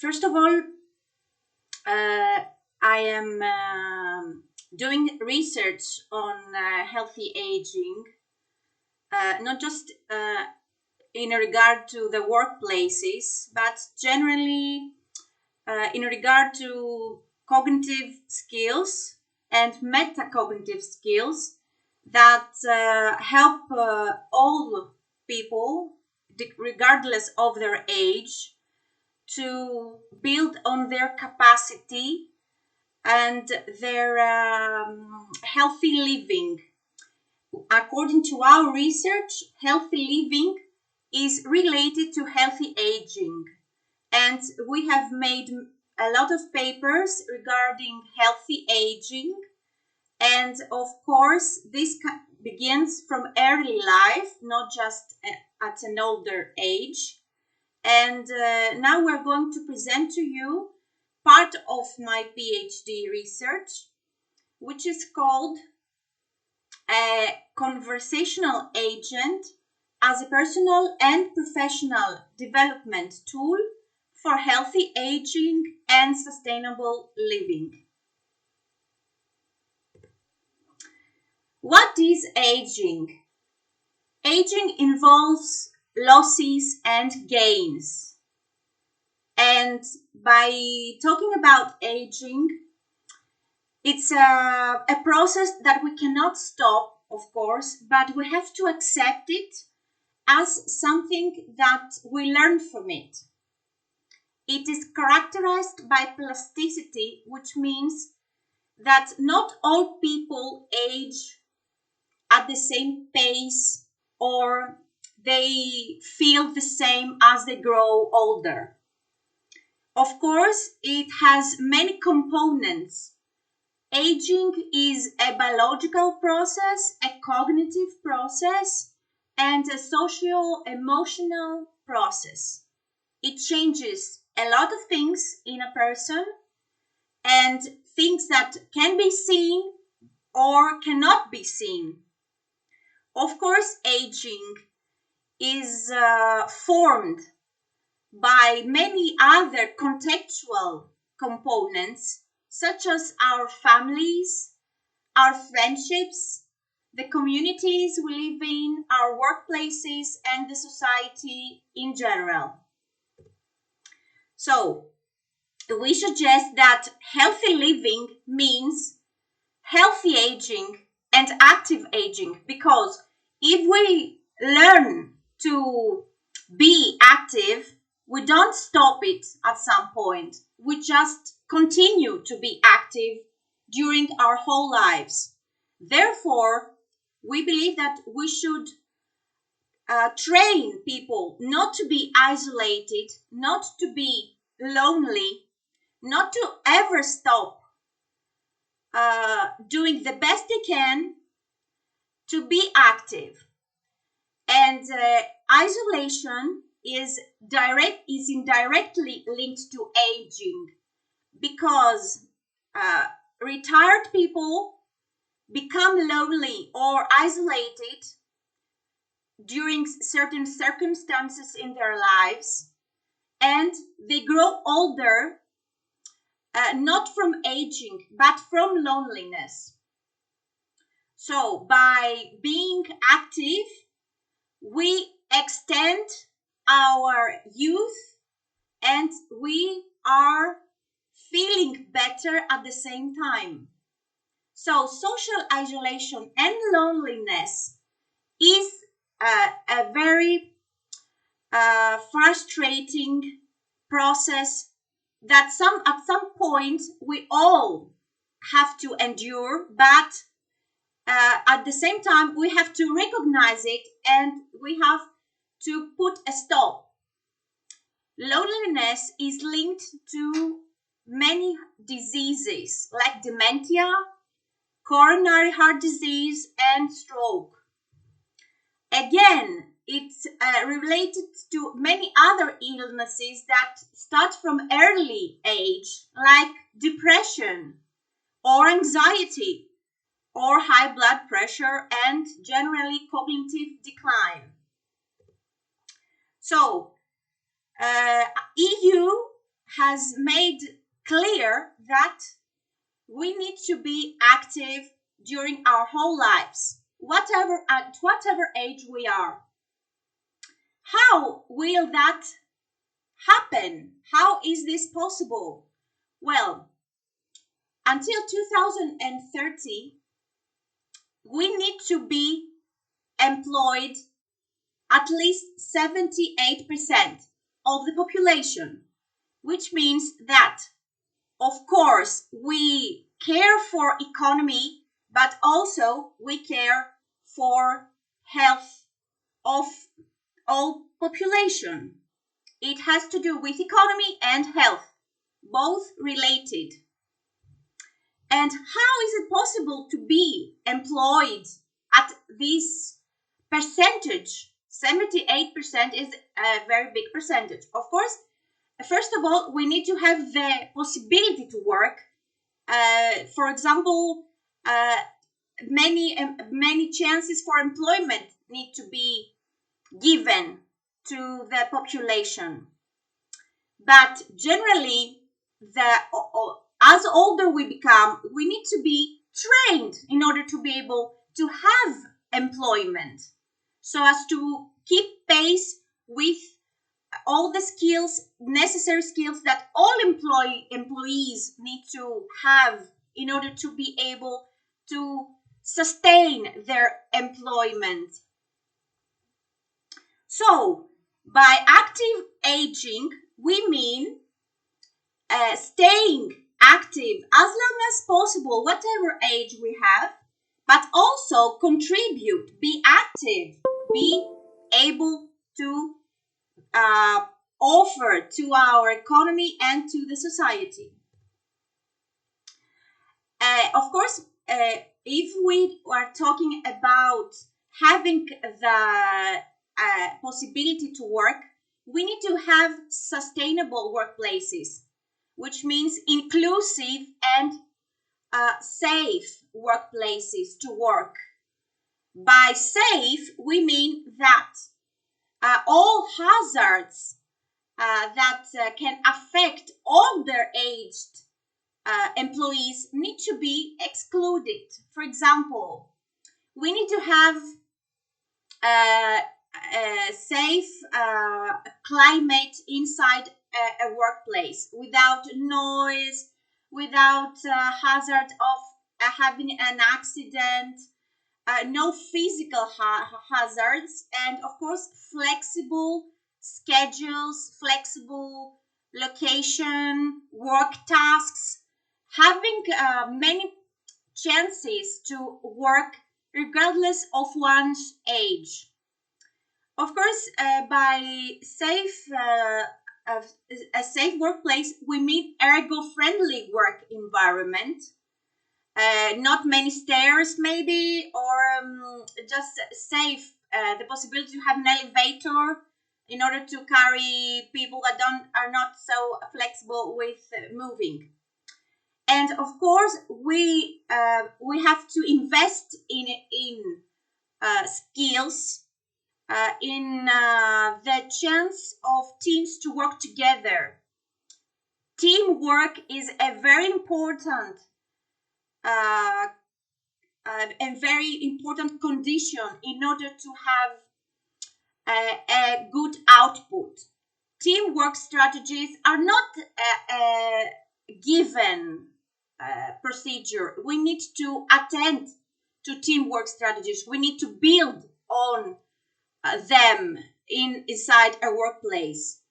First of all, I am doing research on healthy aging, not just in regard to the workplaces, but generally in regard to cognitive skills and metacognitive skills that help all people, regardless of their age, to build on their capacity and their healthy living. According to our research, healthy living is related to healthy aging. And we have made a lot of papers regarding healthy aging. And of course, this begins from early life, not just at an older age. And now we're going to present to you part of my PhD research, which is called a conversational agent as a personal and professional development tool for healthy aging and sustainable living. What is aging? Aging involves losses and gains. And by talking about aging, it's a process that we cannot stop, of course, but we have to accept it as something that we learn from it. It is characterized by plasticity, which means that not all people age at the same pace or they feel the same as they grow older. Of course, it has many components. Aging is a biological process, a cognitive process, and a socio-emotional process. It changes a lot of things in a person, and things that can be seen or cannot be seen. Of course, aging is formed by many other contextual components, such as our families, our friendships, the communities we live in, our workplaces, and the society in general. So, we suggest that healthy living means healthy aging and active aging, because if we learn to be active, we don't stop it at some point. We just continue to be active during our whole lives. Therefore, we believe that we should train people not to be isolated, not to be lonely, not to ever stop doing the best they can to be active. And isolation is indirectly linked to aging, because retired people become lonely or isolated during certain circumstances in their lives, and they grow older not from aging but from loneliness. So by being active, we extend our youth and we are feeling better at the same time. So social isolation and loneliness is a very frustrating process that at some point we all have to endure, but at the same time we have to recognize it and we have to put a stop. Loneliness is linked to many diseases like dementia, coronary heart disease, and stroke. Again, it's related to many other illnesses that start from early age, like depression or anxiety or high blood pressure and generally cognitive decline. So, EU has made clear that we need to be active during our whole lives, at whatever age we are. How will that happen? How is this possible? Well, until 2030, we need to be employed at least 78% of the population, which means that, of course, we care for economy, but also we care for health of all population. It has to do with economy and health, both related. And how is it possible to be employed at this percentage? 78% is a very big percentage. Of course, first of all, we need to have the possibility to work. For example, many chances for employment need to be given to the population. But generally, as older we become, we need to be trained in order to be able to have employment, so as to keep pace with all the necessary skills that all employees need to have in order to be able to sustain their employment. So, by active aging, we mean staying active as long as possible, whatever age we have, but also contribute, be active, be able to offer to our economy and to the society. Of course, if we are talking about having the possibility to work, we need to have sustainable workplaces, which means inclusive and safe workplaces to work. By safe, we mean that all hazards that can affect older aged employees need to be excluded. For example, we need to have a safe climate inside a workplace, without noise, without hazard of having an accident, no physical hazards, and of course flexible schedules, flexible location, work tasks, having many chances to work regardless of one's age. Of course, by a safe workplace, we mean ergo-friendly work environment. Not many stairs, maybe, or just safe. The possibility to have an elevator in order to carry people that are not so flexible with moving. And of course, we have to invest in skills. In the chance of teams to work together. Teamwork is a very important and very important condition in order to have a good output. Teamwork strategies are not a given procedure. We need to attend to teamwork strategies. We need to build on them inside a workplace.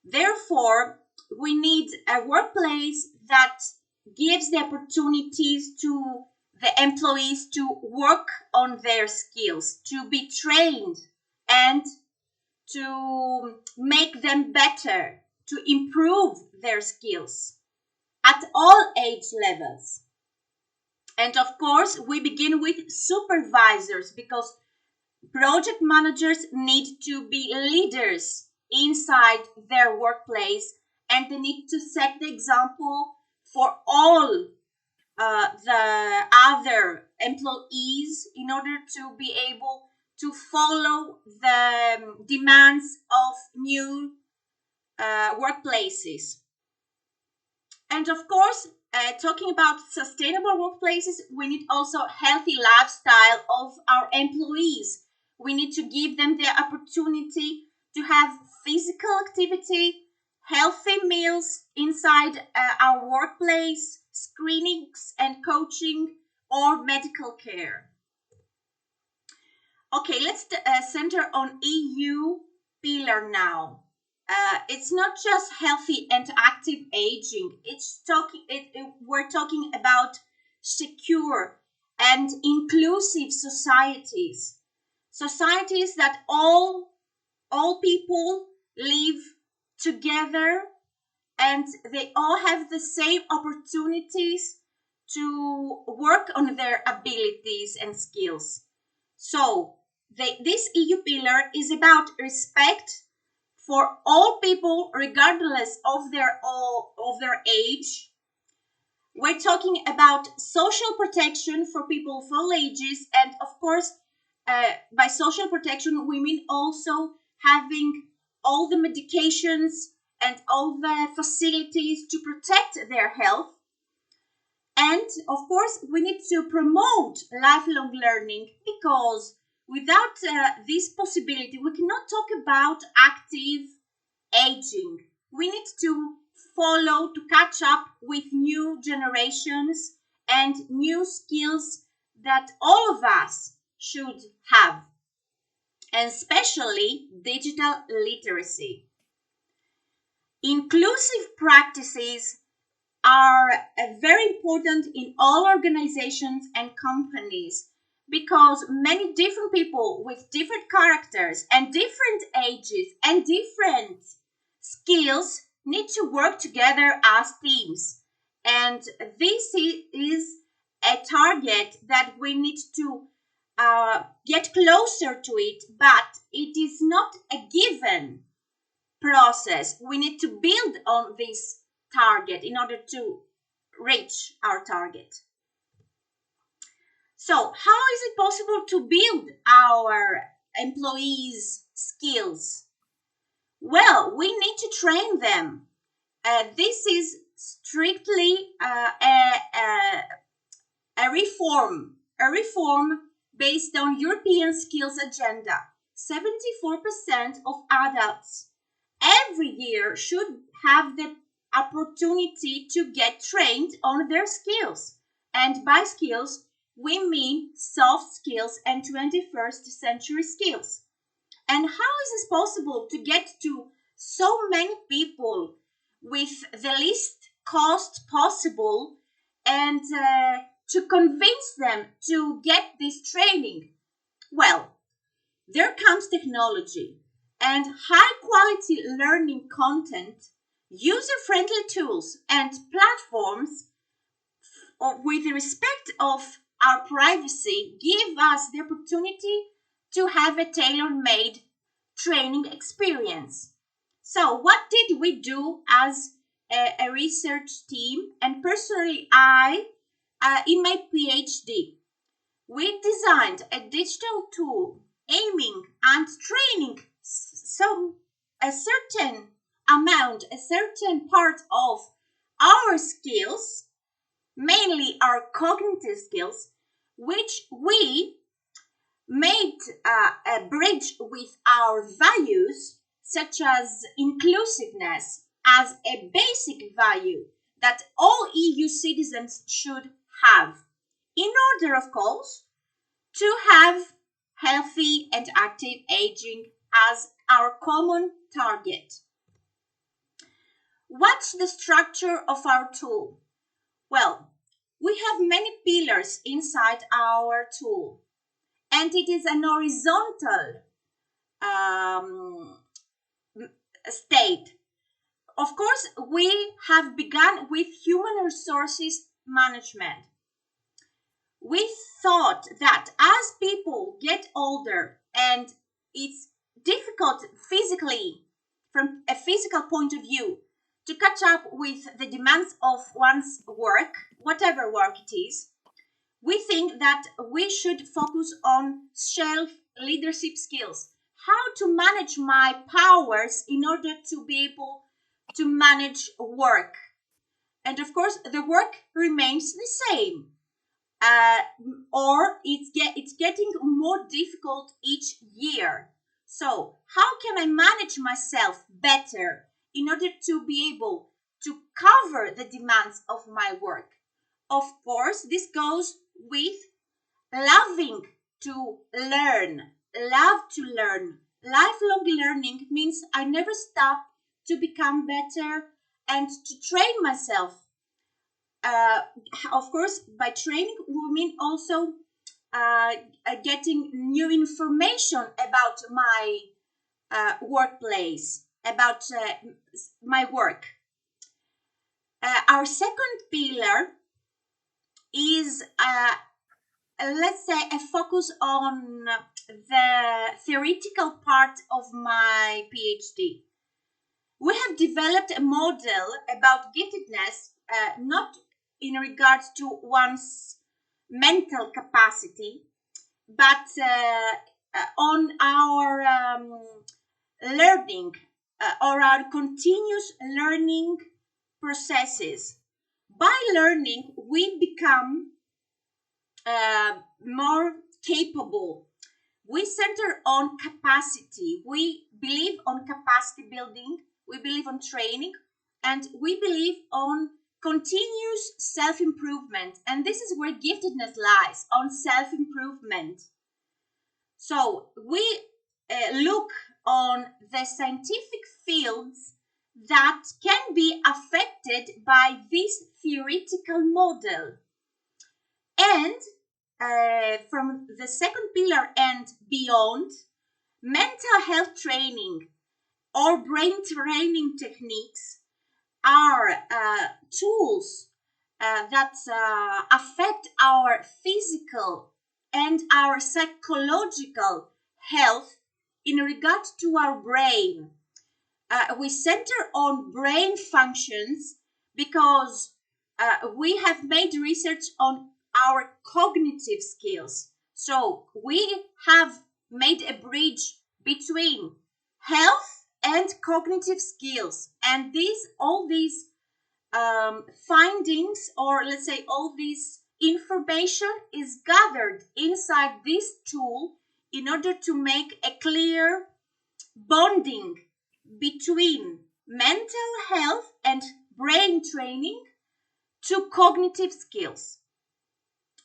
Therefore, we need a workplace that gives the opportunities to the employees to work on their skills, to be trained, and to make them better, to improve their skills at all age levels. And of course, we begin with supervisors, because project managers need to be leaders inside their workplace, and they need to set the example for all the other employees in order to be able to follow the demands of new workplaces. And of course, talking about sustainable workplaces, we need also healthy lifestyle of our employees. We need to give them the opportunity to have physical activity, healthy meals inside our workplace, screenings and coaching, or medical care. Okay, let's center on EU pillar now. It's not just healthy and active aging. We're talking about secure and inclusive societies. Societies that all people live together and they all have the same opportunities to work on their abilities and skills. So this EU pillar is about respect for all people, regardless of their age. We're talking about social protection for people of all ages, and of course, by social protection, we mean also having all the medications and all the facilities to protect their health. And of course, we need to promote lifelong learning, because without this possibility, we cannot talk about active aging. We need to follow, to catch up with new generations and new skills that all of us should have, and especially digital literacy. Inclusive practices are very important in all organizations and companies, because many different people with different characters and different ages and different skills need to work together as teams. And this is a target that we need to get closer to it, but it is not a given process. We need to build on this target in order to reach our target. So, how is it possible to build our employees' skills? Well, we need to train them. This is strictly a reform based on European skills agenda. 74% of adults every year should have the opportunity to get trained on their skills. And by skills, we mean soft skills and 21st century skills. And how is this possible to get to so many people with the least cost possible, and to convince them to get this training? Well, there comes technology and high quality learning content, user-friendly tools and platforms with respect of our privacy give us the opportunity to have a tailor-made training experience. So what did we do as a research team, and personally I, in my PhD? We designed a digital tool aiming and training a certain amount, a certain part of our skills, mainly our cognitive skills, which we made a bridge with our values, such as inclusiveness as a basic value that all EU citizens should have, in order, of course, to have healthy and active aging as our common target. What's the structure of our tool? Well, we have many pillars inside our tool, and it is an horizontal state. Of course, we have begun with human resources management. We thought that as people get older and it's difficult physically, from a physical point of view, to catch up with the demands of one's work, whatever work it is, we think that we should focus on self-leadership skills. How to manage my powers in order to be able to manage work. And of course, the work remains the same. Or it's getting more difficult each year. So how can I manage myself better in order to be able to cover the demands of my work? Of course, this goes with loving to learn, love to learn. Lifelong learning means I never stop to become better and to train myself. Of course, by training, we mean also getting new information about my workplace, about my work. Our second pillar is, let's say, a focus on the theoretical part of my PhD. We have developed a model about giftedness, not in regards to one's mental capacity, but on our learning or our continuous learning processes. By learning, we become more capable. We center on capacity. We believe on capacity building. We believe on training, and we believe on continuous self-improvement. And this is where giftedness lies, on self-improvement. So we look on the scientific fields that can be affected by this theoretical model. And from the second pillar and beyond, mental health training or brain training techniques are tools that affect our physical and our psychological health in regard to our brain. We center on brain functions because we have made research on our cognitive skills. So we have made a bridge between health and cognitive skills, and all these findings, or let's say all this information, is gathered inside this tool in order to make a clear bonding between mental health and brain training to cognitive skills.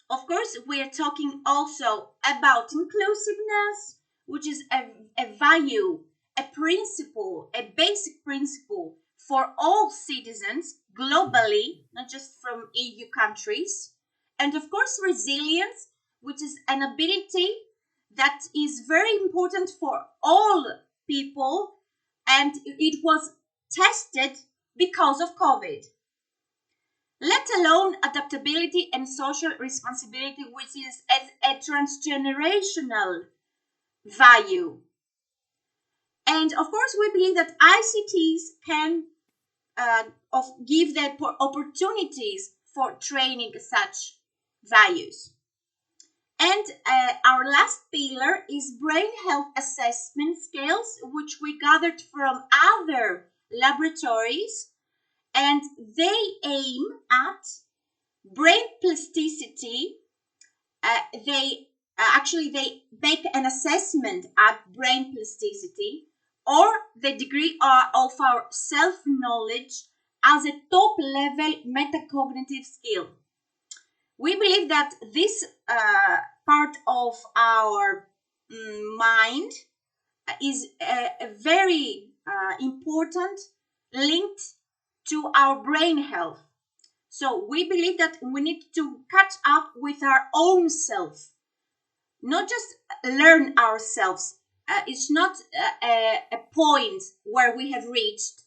Of course, we are talking also about inclusiveness, which is a value, a principle, a basic principle for all citizens globally, not just from EU countries. And of course, resilience, which is an ability that is very important for all people, and it was tested because of COVID. Let alone adaptability and social responsibility, which is a transgenerational value. And of course, we believe that ICTs can give the opportunities for training such values. And our last pillar is brain health assessment scales, which we gathered from other laboratories, and they aim at brain plasticity. They make an assessment at brain plasticity or the degree of our self-knowledge as a top-level metacognitive skill. We believe that this part of our mind is very important, linked to our brain health. So we believe that we need to catch up with our own self, not just learn ourselves. It's not a point where we have reached.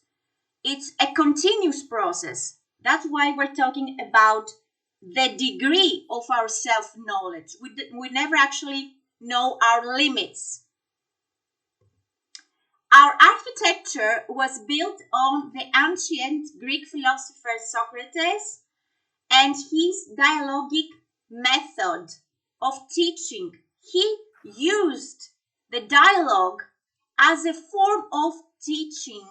It's a continuous process. That's why we're talking about the degree of our self-knowledge. We never actually know our limits. Our architecture was built on the ancient Greek philosopher Socrates and his dialogic method of teaching. He used the dialogue as a form of teaching,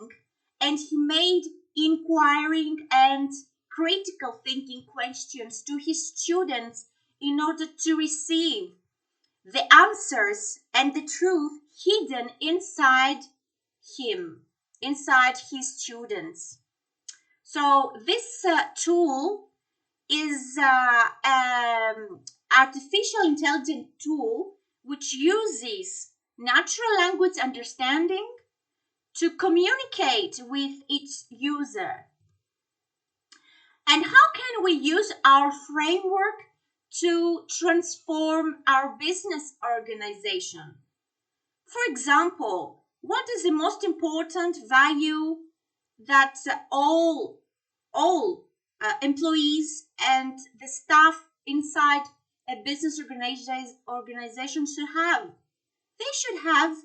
and he made inquiring and critical thinking questions to his students in order to receive the answers and the truth hidden inside him, inside his students. So this tool is artificial intelligence tool which uses natural language understanding to communicate with its user. And how can we use our framework to transform our business organization? For example, what is the most important value that all employees and the staff inside a business organization should have? They should have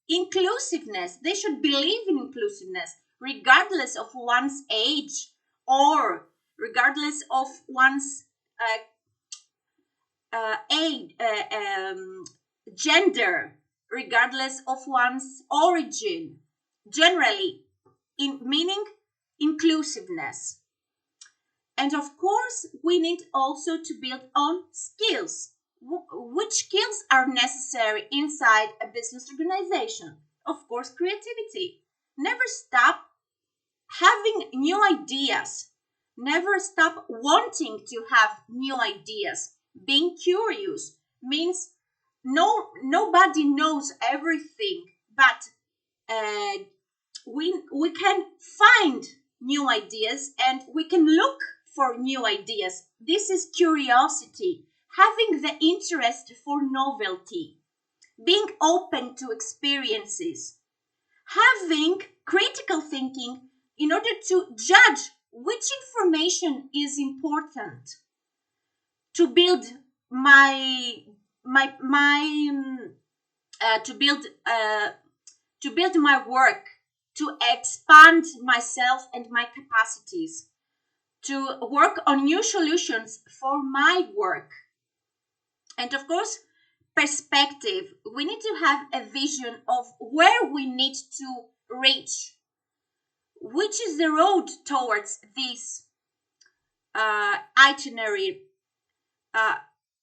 inclusiveness. They should believe in inclusiveness, regardless of one's age or regardless of one's gender, regardless of one's origin. Generally, in meaning inclusiveness. And of course, we need also to build on skills. Which skills are necessary inside a business organization? Of course, creativity. Never stop having new ideas. Never stop wanting to have new ideas. Being curious means nobody knows everything, but we can find new ideas and we can look for new ideas. This is curiosity, having the interest for novelty, being open to experiences, having critical thinking in order to judge which information is important to build to build my work, to expand myself and my capacities, to work on new solutions for my work. And of course, perspective. We need to have a vision of where we need to reach, which is the road towards this itinerary.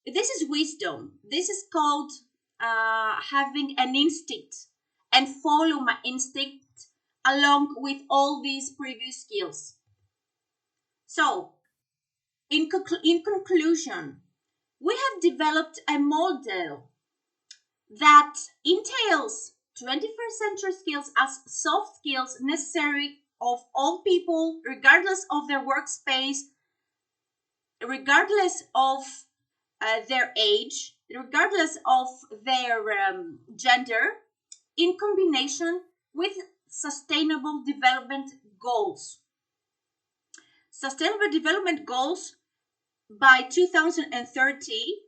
This is wisdom. This is called having an instinct and follow my instinct along with all these previous skills. So, in conclusion, we have developed a model that entails 21st century skills as soft skills necessary of all people, regardless of their workspace, regardless of their age, regardless of their gender, in combination with sustainable development goals. Sustainable development goals by 2030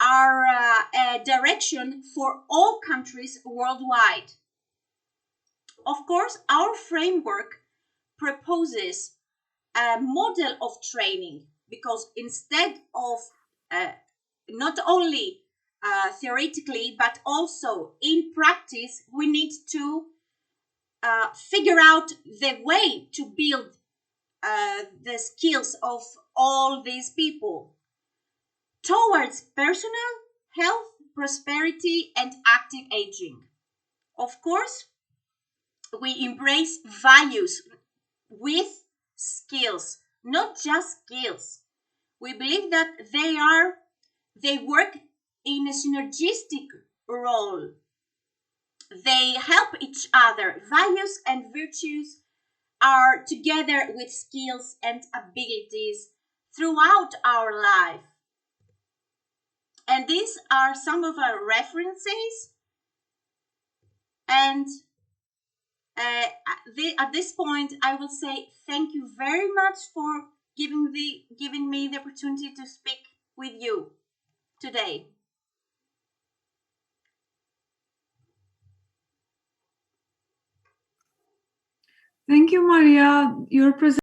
are a direction for all countries worldwide. Of course, our framework proposes a model of training because instead of not only theoretically but also in practice, we need to figure out the way to build the skills of all these people towards personal health, prosperity, and active aging. Of course, we embrace values with skills, not just skills. We believe that they work in a synergistic role. They help each other. Values and virtues are together with skills and abilities throughout our life. And these are some of our references. And at this point, I will say thank you very much for giving me the opportunity to speak with you today. Thank you, Maria. Your presentation